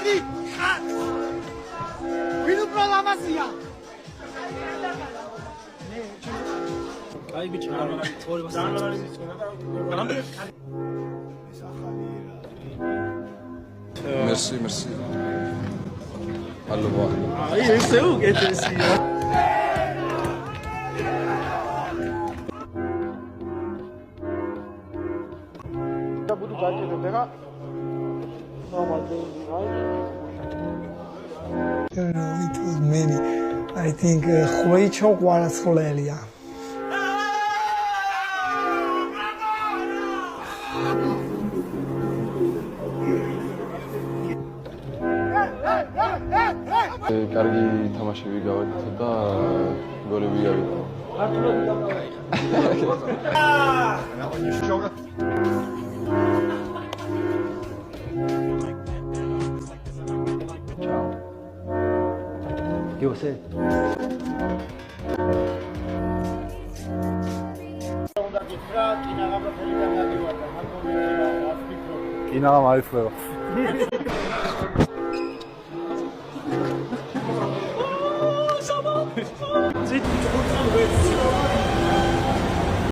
Adi! Vin upro lamazia! Ai bicho, ორი ბასა. Merci. Allora. Ai, isso é o que é isso? Budu გაჭირდა და it was many. I think ხვიჩო ყვარაცვლელია. კარგი თამაშები გავაკეთე და გოლები ავიღო. ¿Qué você? კინაღა მარიფლება. Zit